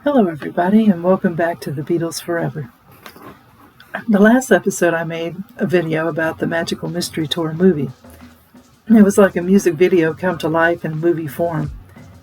Hello everybody, and welcome back to the Beatles Forever. The last episode I made a video about the Magical Mystery Tour movie. It was like a music video come to life in movie form.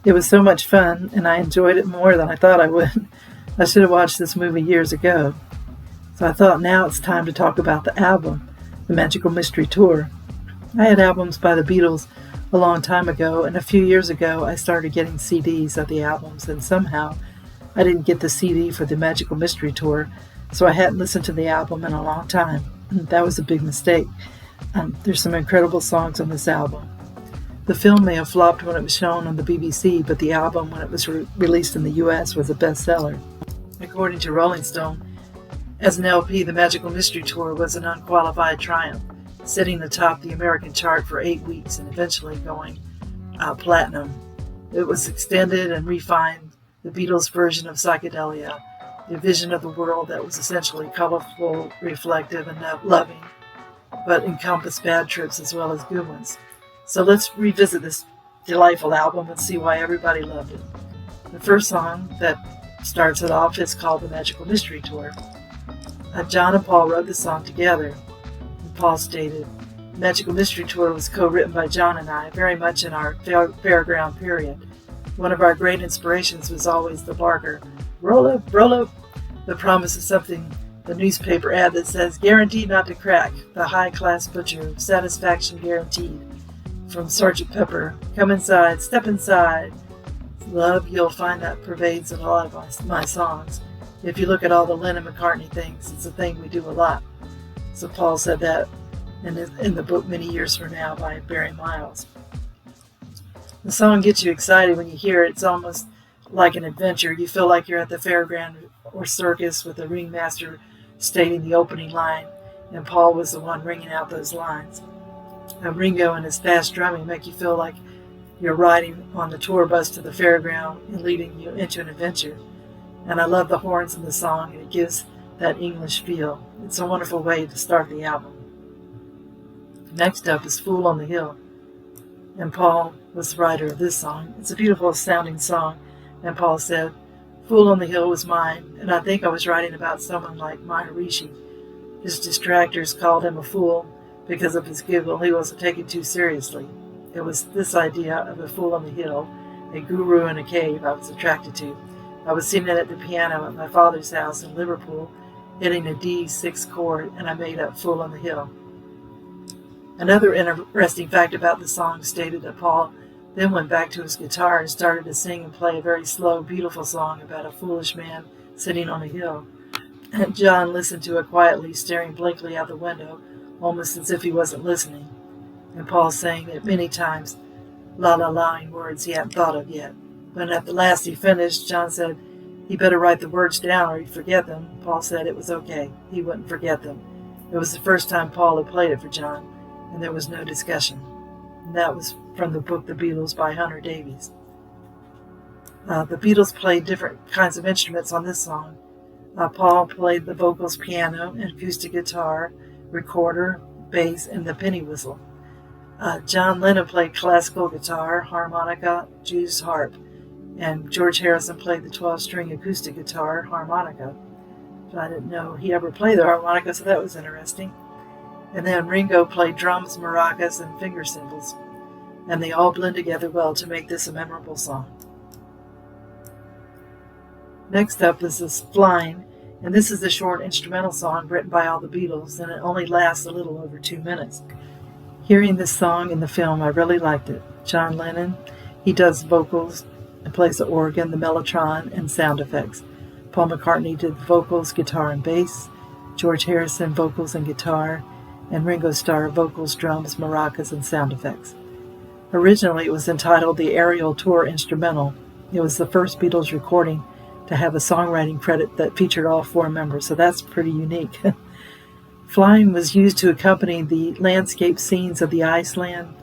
It was so much fun, and I enjoyed it more than I thought I would. I should have watched this movie years ago. So I thought now it's time to talk about the album, the Magical Mystery Tour. I had albums by the Beatles a long time ago, and a few years ago I started getting CDs of the albums, and somehow I didn't get the CD for the Magical Mystery Tour, so I hadn't listened to the album in a long time. That was a big mistake. There's some incredible songs on this album. The film may have flopped when it was shown on the BBC, but the album, when it was released in the US, was a bestseller. According to Rolling Stone, as an LP, the Magical Mystery Tour was an unqualified triumph, sitting atop the American chart for 8 weeks and eventually going platinum. It was extended and refined, the Beatles' version of psychedelia, the vision of the world that was essentially colorful, reflective, and loving, but encompassed bad trips as well as good ones. So let's revisit this delightful album and see why everybody loved it. The first song that starts it off is called The Magical Mystery Tour. John and Paul wrote the song together. And Paul stated, "The Magical Mystery Tour was co-written by John and I, very much in our fairground period. One of our great inspirations was always the barker, roll up, the promise of something, the newspaper ad that says, guaranteed not to crack, the high-class butcher, satisfaction guaranteed. From Sergeant Pepper, come inside, step inside. Love, you'll find that pervades a lot of my songs. If you look at all the Lennon McCartney things, it's a thing we do a lot." So Paul said that in the book Many Years From Now by Barry Miles. The song gets you excited when you hear it. It's almost like an adventure. You feel like you're at the fairground or circus with the ringmaster stating the opening line, and Paul was the one ringing out those lines. Ringo and his fast drumming make you feel like you're riding on the tour bus to the fairground and leading you into an adventure. And I love the horns in the song, and it gives that English feel. It's a wonderful way to start the album. Next up is Fool on the Hill, and Paul was the writer of this song. It's a beautiful sounding song, and Paul said, "Fool on the Hill was mine, and I think I was writing about someone like Maharishi. His distractors called him a fool because of his giggle he wasn't taken too seriously. It was this idea of a fool on the hill, a guru in a cave, I was attracted to. I was sitting at the piano at my father's house in Liverpool, hitting a D6 chord, and I made up Fool on the Hill." Another interesting fact about the song stated that Paul then went back to his guitar and started to sing and play a very slow, beautiful song about a foolish man sitting on a hill. And John listened to it quietly, staring blankly out the window, almost as if he wasn't listening. And Paul sang it many times, la-la-laing words he hadn't thought of yet. When at the last he finished, John said, "He better write the words down or he'd forget them." Paul said it was okay. He wouldn't forget them. It was the first time Paul had played it for John, and there was no discussion. And that was from the book The Beatles by Hunter Davies. The Beatles played different kinds of instruments on this song. Paul played the vocals, piano, and acoustic guitar, recorder, bass, and the penny whistle. John Lennon played classical guitar, harmonica, Jew's harp, and George Harrison played the 12-string acoustic guitar, harmonica. But I didn't know he ever played the harmonica, so that was interesting. And then Ringo played drums, maracas, and finger cymbals. And they all blend together well to make this a memorable song. Next up is this Flying, and this is a short instrumental song written by all the Beatles, and it only lasts a little over 2 minutes. Hearing this song in the film, I really liked it. John Lennon, he does vocals and plays the organ, the mellotron, and sound effects. Paul McCartney did vocals, guitar, and bass. George Harrison, vocals and guitar. And Ringo Starr, vocals, drums, maracas, and sound effects. Originally, it was entitled the Aerial Tour Instrumental. It was the first Beatles recording to have a songwriting credit that featured all 4 members, so that's pretty unique. Flying was used to accompany the landscape scenes of the Iceland,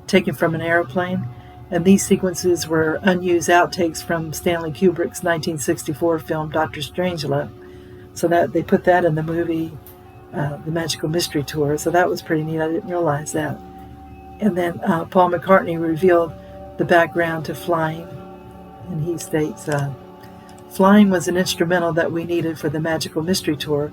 taken from an airplane, and these sequences were unused outtakes from Stanley Kubrick's 1964 film Dr. Strangelove, so that they put that in the movie The Magical Mystery Tour, so that was pretty neat. I didn't realize that. And then Paul McCartney revealed the background to Flying, and he states, Flying was an instrumental that we needed for the Magical Mystery Tour,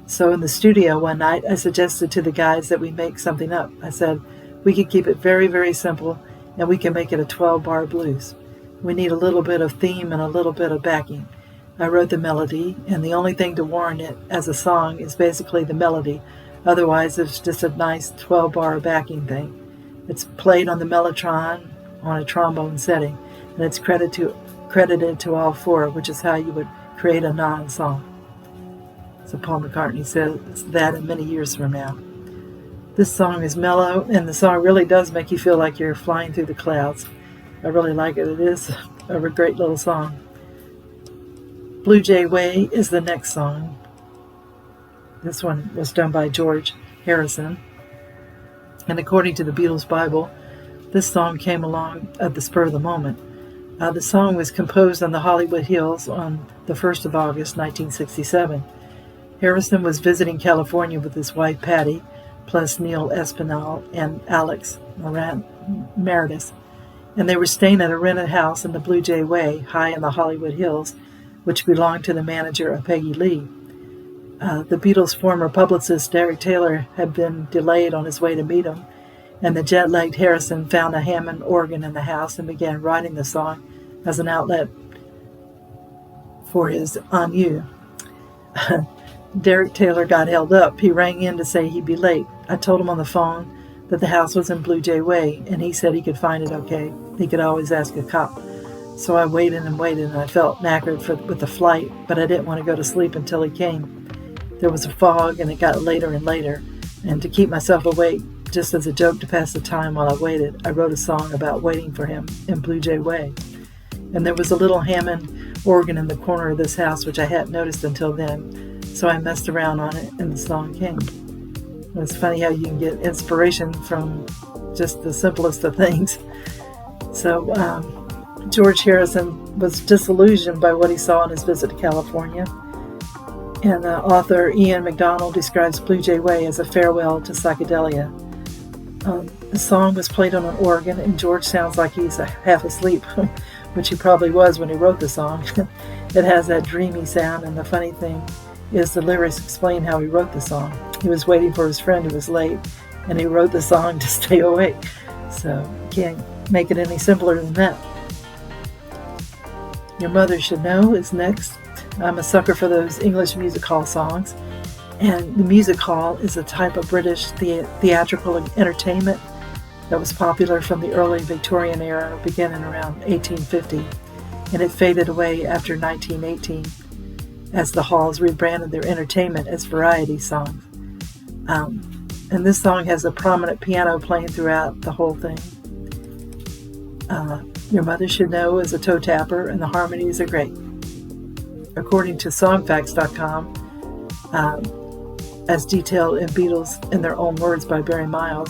so in the studio one night I suggested to the guys that we make something up. I said, we could keep it very, very simple, and we can make it a 12-bar blues. We need a little bit of theme and a little bit of backing. I wrote the melody, and the only thing to warrant it as a song is basically the melody. Otherwise, it's just a nice 12-bar backing thing. It's played on the mellotron on a trombone setting, and it's credited to all four, which is how you would create a non-song. So Paul McCartney says that in many years from now. This song is mellow, and the song really does make you feel like you're flying through the clouds. I really like it. It is a great little song. Blue Jay Way is the next song. This one was done by George Harrison. And according to the Beatles Bible, this song came along at the spur of the moment. The song was composed on the Hollywood Hills on the 1st of August, 1967. Harrison was visiting California with his wife Patty, plus Neil Espinal and Alex Meredith. And they were staying at a rented house in the Blue Jay Way, high in the Hollywood Hills, which belonged to the manager of Peggy Lee. The Beatles' former publicist, Derek Taylor, had been delayed on his way to meet him, and the jet-lagged Harrison found a Hammond organ in the house and began writing the song as an outlet for his On You. Derek Taylor got held up. He rang in to say he'd be late. I told him on the phone that the house was in Blue Jay Way, and he said he could find it okay. He could always ask a cop. So I waited, and I felt knackered with the flight, but I didn't want to go to sleep until he came. There was a fog, and it got later and later, and to keep myself awake, just as a joke to pass the time while I waited, I wrote a song about waiting for him in Blue Jay Way. And there was a little Hammond organ in the corner of this house, which I hadn't noticed until then, so I messed around on it, and the song came. It's funny how you can get inspiration from just the simplest of things. So George Harrison was disillusioned by what he saw on his visit to California. And author Ian MacDonald describes Blue Jay Way as a farewell to psychedelia. The song was played on an organ, and George sounds like he's half asleep, which he probably was when he wrote the song. It has that dreamy sound, and the funny thing is the lyrics explain how he wrote the song. He was waiting for his friend who was late, and he wrote the song to stay awake. So you can't make it any simpler than that. Your Mother Should Know is next. I'm a sucker for those English music hall songs. And the music hall is a type of British theatrical entertainment that was popular from the early Victorian era, beginning around 1850, and it faded away after 1918 as the halls rebranded their entertainment as variety songs. And this song has a prominent piano playing throughout the whole thing. Your Mother Should Know is a toe tapper, and the harmonies are great. According to songfacts.com, as detailed in Beatles in Their Own Words by Barry Miles,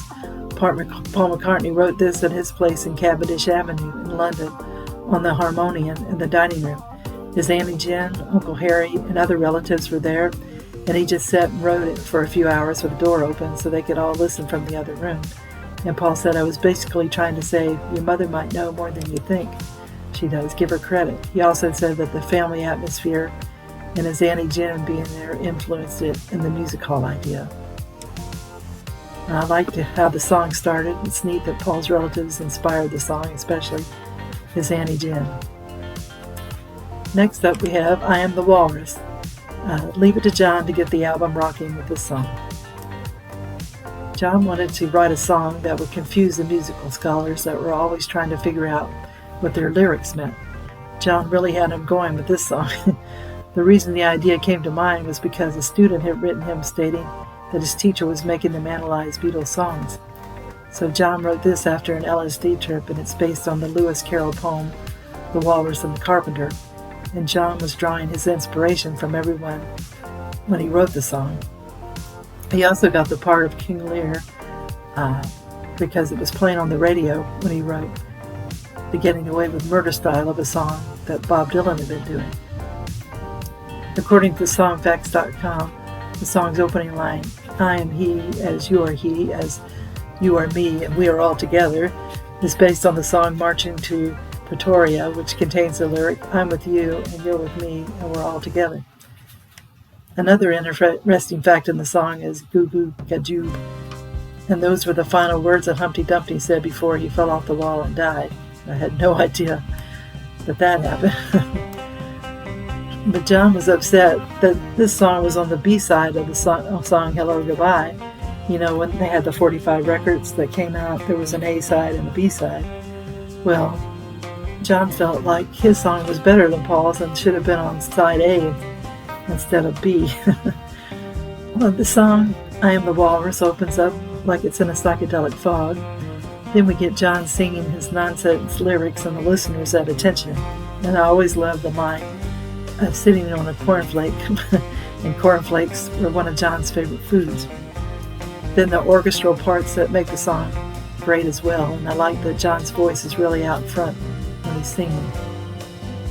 Paul McCartney wrote this at his place in Cavendish Avenue in London on the harmonium in the dining room. His Auntie Jen, Uncle Harry, and other relatives were there, and he just sat and wrote it for a few hours with the door open so they could all listen from the other room. And Paul said, I was basically trying to say, your mother might know more than you think. She does. Give her credit. He also said that the family atmosphere and his Auntie Jen being there influenced it in the music hall idea. And I liked how the song started. It's neat that Paul's relatives inspired the song, especially his Auntie Jen. Next up we have I Am the Walrus. Leave it to John to get the album rocking with this song. John wanted to write a song that would confuse the musical scholars that were always trying to figure out what their lyrics meant. John really had him going with this song. The reason the idea came to mind was because a student had written him stating that his teacher was making them analyze Beatles songs. So John wrote this after an LSD trip, and it's based on the Lewis Carroll poem, The Walrus and the Carpenter. And John was drawing his inspiration from everyone when he wrote the song. He also got the part of King Lear because it was playing on the radio when he wrote the Getting Away with Murder style of a song that Bob Dylan had been doing. According to songfacts.com, the song's opening line, I am he as you are me, and we are all together, is based on the song Marching to Pretoria, which contains the lyric, I'm with you and you're with me and we're all together. Another interesting fact in the song is goo goo gajoo, and those were the final words that Humpty Dumpty said before he fell off the wall and died. I had no idea that happened. But John was upset that this song was on the B-side of the song Hello Goodbye. You know, when they had the 45 records that came out, there was an A-side and a B-side. Well, John felt like his song was better than Paul's and should have been on side A instead of B. Well, the song I Am the Walrus opens up like it's in a psychedelic fog. Then we get John singing his nonsense lyrics and the listeners at attention. And I always loved the line of sitting on a cornflake, and cornflakes were one of John's favorite foods. Then the orchestral parts that make the song great as well, and I like that John's voice is really out front when he's singing.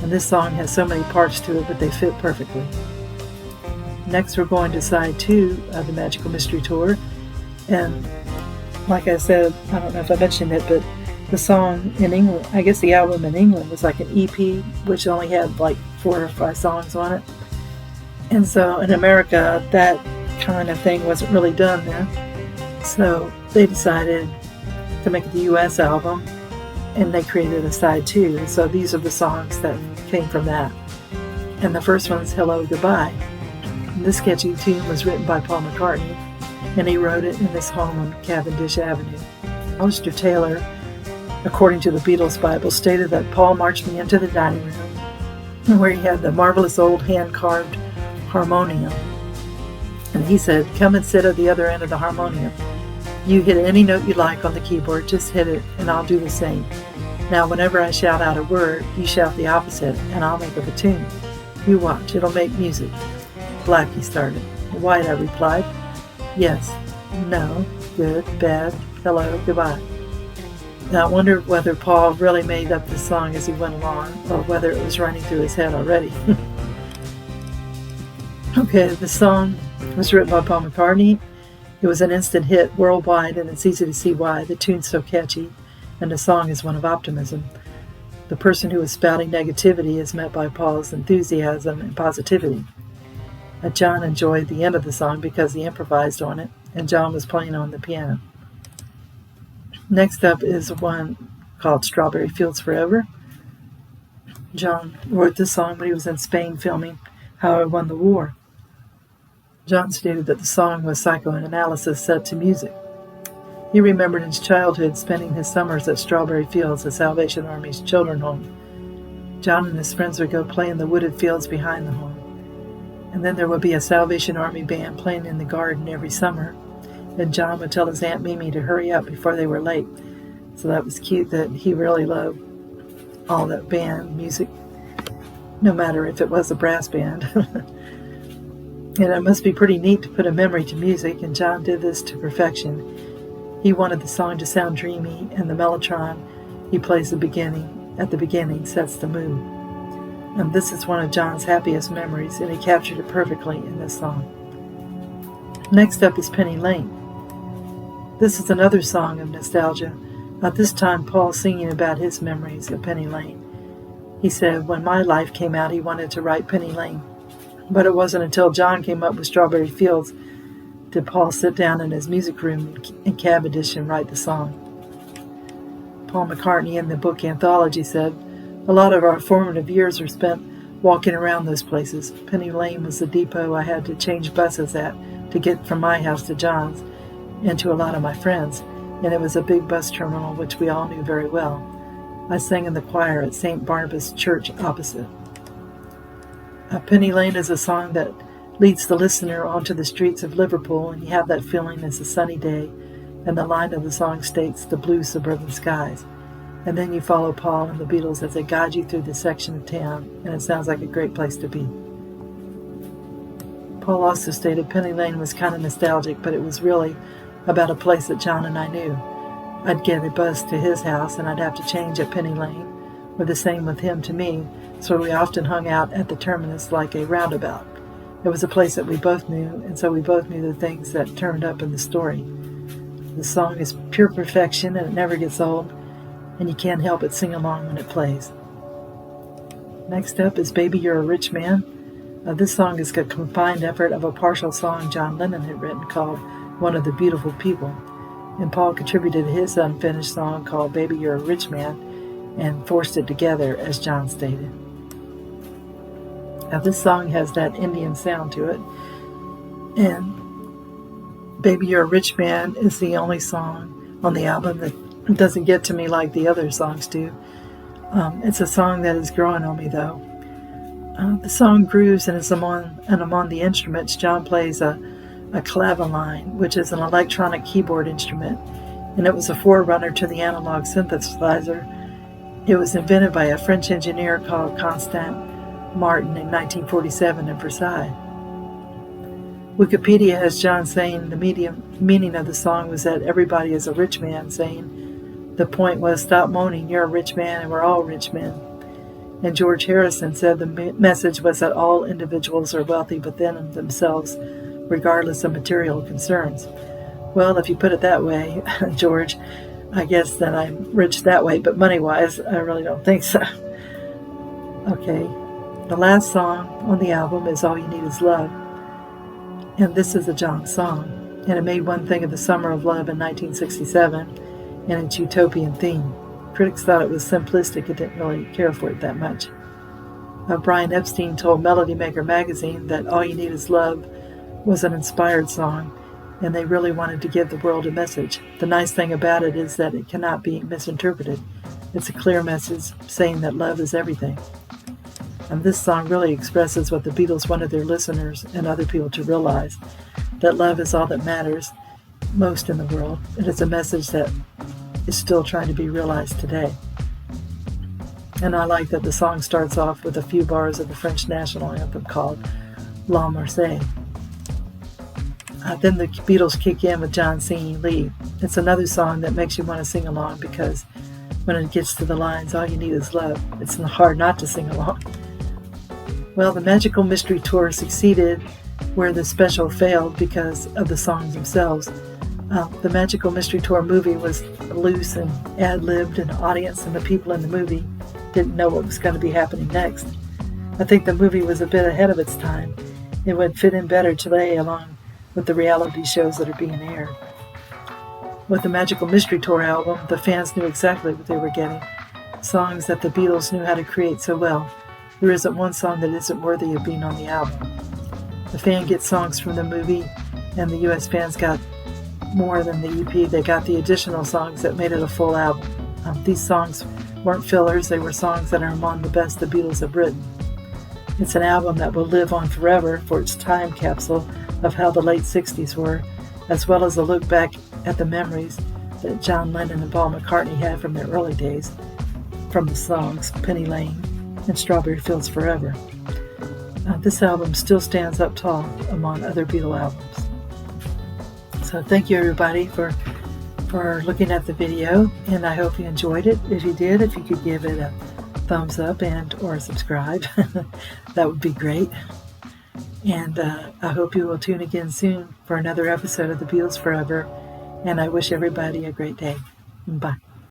And this song has so many parts to it, but they fit perfectly. Next we're going to side 2 of the Magical Mystery Tour, and like I said, I don't know if I mentioned it, but the song in England, I guess the album in England was like an EP, which only had like 4 or 5 songs on it. And so in America, that kind of thing wasn't really done there. So they decided to make the US album, and they created a side 2. So these are the songs that came from that. And the first one's Hello Goodbye. And this catchy tune was written by Paul McCartney, and he wrote it in his home on Cavendish Avenue. Alistair Taylor, according to the Beatles Bible, stated that Paul marched me into the dining room where he had the marvelous old hand-carved harmonium. And he said, come and sit at the other end of the harmonium. You hit any note you like on the keyboard, just hit it, and I'll do the same. Now, whenever I shout out a word, you shout the opposite, and I'll make up a tune. You watch, it'll make music. Black, he started. White, I replied. Yes, no, good, bad, hello, goodbye. Now, I wondered whether Paul really made up the song as he went along, or whether it was running through his head already. Okay, the song was written by Paul McCartney. It was an instant hit worldwide, and it's easy to see why. The tune's so catchy, and the song is one of optimism. The person who is spouting negativity is met by Paul's enthusiasm and positivity. John enjoyed the end of the song because he improvised on it, and John was playing on the piano. Next up is one called Strawberry Fields Forever. John wrote this song when he was in Spain filming How I Won the War. John stated that the song was psychoanalysis set to music. He remembered his childhood spending his summers at Strawberry Fields, the Salvation Army's children's home. John and his friends would go play in the wooded fields behind the home. And then there would be a Salvation Army band playing in the garden every summer. And John would tell his Aunt Mimi to hurry up before they were late. So that was cute that he really loved all that band music, no matter if it was a brass band. And it must be pretty neat to put a memory to music, and John did this to perfection. He wanted the song to sound dreamy, and the mellotron he plays at the beginning sets the mood. And this is one of John's happiest memories, and he captured it perfectly in this song. Next up is Penny Lane. This is another song of nostalgia. At this time, Paul singing about his memories of Penny Lane. He said, when my life came out, he wanted to write Penny Lane. But it wasn't until John came up with Strawberry Fields did Paul sit down in his music room in Cavendish and write the song. Paul McCartney in the book Anthology said, a lot of our formative years were spent walking around those places. Penny Lane was the depot I had to change buses at to get from my house to John's and to a lot of my friends, and it was a big bus terminal which we all knew very well. I sang in the choir at St. Barnabas Church opposite. Penny Lane is a song that leads the listener onto the streets of Liverpool, and you have that feeling it's a sunny day, and the line of the song states the blue suburban skies. And then you follow Paul and the Beatles as they guide you through this section of town, and it sounds like a great place to be. Paul also stated Penny Lane was kind of nostalgic, but it was really about a place that John and I knew. I'd get a bus to his house, and I'd have to change at Penny Lane, or the same with him to me, so we often hung out at the terminus like a roundabout. It was a place that we both knew, and so we both knew the things that turned up in the story. The song is pure perfection, and it never gets old. and you can't help but sing along when it plays. Next up is Baby You're a Rich Man. This song is a combined effort of a partial song John Lennon had written called One of the Beautiful People, and Paul contributed his unfinished song called Baby You're a Rich Man and forced it together, as John stated. Now this song has that Indian sound to it, and Baby You're a Rich Man is the only song on the album that doesn't get to me like the other songs do. It's a song that is growing on me though. The song grooves and among the instruments, John plays a claveline, which is an electronic keyboard instrument, and it was a forerunner to the analog synthesizer. It was invented by a French engineer called Constant Martin in 1947 in Versailles. Wikipedia has John saying the meaning of the song was that everybody is a rich man, saying the point was, stop moaning, you're a rich man and we're all rich men. And George Harrison said the message was that all individuals are wealthy within themselves, regardless of material concerns. Well, if you put it that way, George, I guess that I'm rich that way, but money-wise, I really don't think so. Okay, the last song on the album is All You Need Is Love, and this is a John song, and it made one thing of the Summer of Love in 1967 and its utopian theme. Critics thought it was simplistic and didn't really care for it that much. Brian Epstein told Melody Maker magazine that All You Need Is Love was an inspired song, and they really wanted to give the world a message. The nice thing about it is that it cannot be misinterpreted. It's a clear message saying that love is everything. And this song really expresses what the Beatles wanted their listeners and other people to realize, that love is all that matters most in the world. And it's a message that is still trying to be realized today. And I like that the song starts off with a few bars of the French national anthem called La Marseillaise. Then the Beatles kick in with John singing lead. It's another song that makes you want to sing along because when it gets to the lines, all you need is love, it's hard not to sing along. Well, the Magical Mystery Tour succeeded where the special failed because of the songs themselves. The Magical Mystery Tour movie was loose and ad-libbed, and the audience and the people in the movie didn't know what was going to be happening next. I think the movie was a bit ahead of its time. It would fit in better today along with the reality shows that are being aired. With the Magical Mystery Tour album, the fans knew exactly what they were getting. Songs that the Beatles knew how to create so well. There isn't one song that isn't worthy of being on the album. The fan gets songs from the movie, and the US fans got more than the EP. They got the additional songs that made it a full album. These songs weren't fillers, they were songs that are among the best the Beatles have written. It's an album that will live on forever for its time capsule of how the late 60s were, as well as a look back at the memories that John Lennon and Paul McCartney had from their early days, from the songs Penny Lane and Strawberry Fields Forever. This album still stands up tall among other Beatle albums. So thank you everybody for looking at the video, and I hope you enjoyed it. If you did, if you could give it a thumbs up and or subscribe, that would be great. And I hope you will tune again soon for another episode of the Beatles Forever, and I wish everybody a great day. Bye.